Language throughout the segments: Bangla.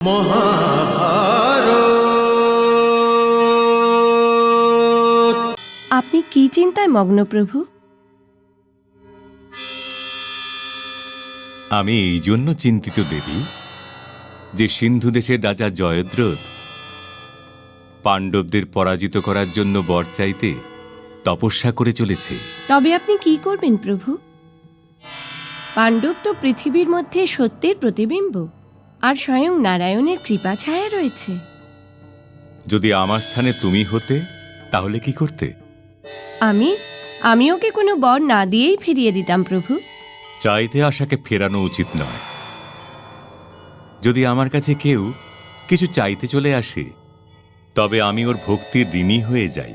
মহাভারত। আপনি কি চিন্তায় মগ্ন প্রভু? আমি এই জন্য চিন্তিত দেবী যে সিন্ধু দেশের রাজা জয়দ্রথ পাণ্ডবদের পরাজিত করার জন্য বর চাইতে তপস্যা করে চলেছে। তবে আপনি কি করবেন প্রভু? পাণ্ডব তো পৃথিবীর মধ্যে সত্যের প্রতিবিম্ব, আর স্বয়ং নারায়ণের কৃপা ছায়া রয়েছে। যদি আমার স্থানে তুমি হতে তাহলে কি করতে? আমি ওকে কোনো বর না দিয়েই ফিরিয়ে দিতাম প্রভু। চাইতে আশাকে ফেরানো উচিত নয়। যদি আমার কাছে কেউ কিছু চাইতে চলে আসে তবে আমি ওর ভক্তির ঋণী হয়ে যাই,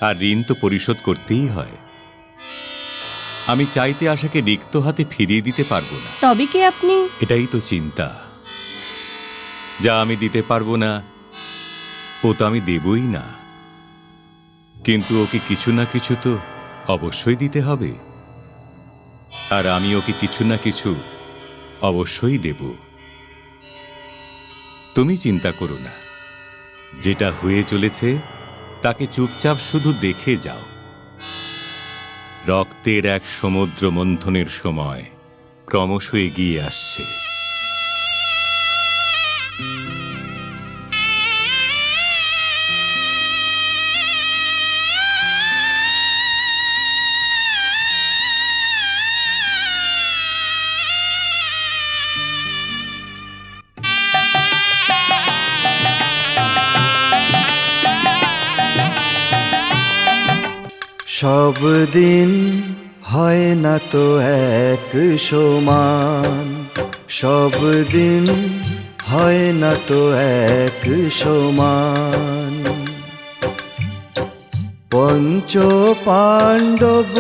আর ঋণ তো পরিশোধ করতেই হয়। আমি চাইতে আশাকে রিক্ত হাতে ফিরিয়ে দিতে পারবো না। তবে কি আপনি? এটাই তো চিন্তা। যা আমি দিতে পারবো না ও তো আমি দেবই না, কিন্তু ওকে কিছু না কিছু তো অবশ্যই দিতে হবে, আর আমি ওকে কিছু না কিছু অবশ্যই দেব। তুমি চিন্তা করো না, যেটা হয়ে চলেছে তাকে চুপচাপ শুধু দেখে যাও। রক্তের এক সমুদ্র মন্থনের সময় ক্রমশ এগিয়ে আসছে। সব দিন হয় না তো এক সমান, সব দিন হয় না তো এক সমান। পঞ্চ পাণ্ডব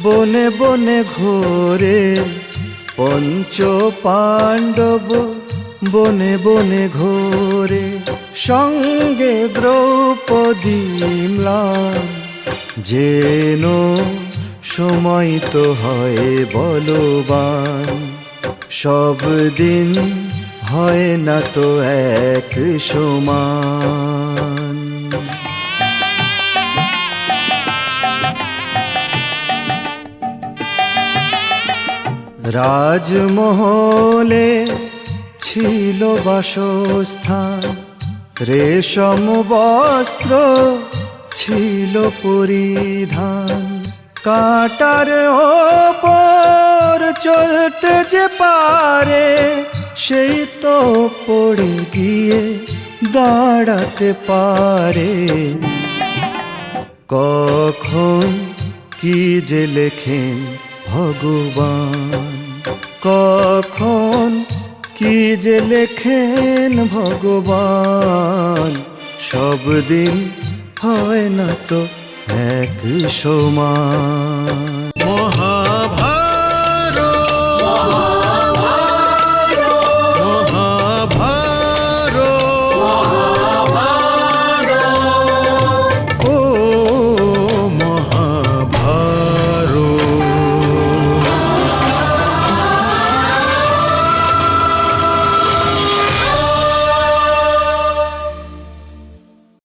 বনে বনে ঘোরে, পঞ্চ পাণ্ডব বনে বনে ঘোরে, সঙ্গে দ্রৌপদী ম্লান। যেন সময় তো হয় বলবান, সব দিন হয় না তো এক সমান। রাজমহলে ছিল বাসস্থান, রেশম বস্ত্র ছিল পরিধান। কাঁটার ওপর চলতে যে পারে সেই তো পড়ে গিয়ে দাঁড়াতে পারে। কখন কি যে লেখেন ভগবান, কখন কি যে লেখেন ভগবান। সব দিন হয় না তো এক সমান।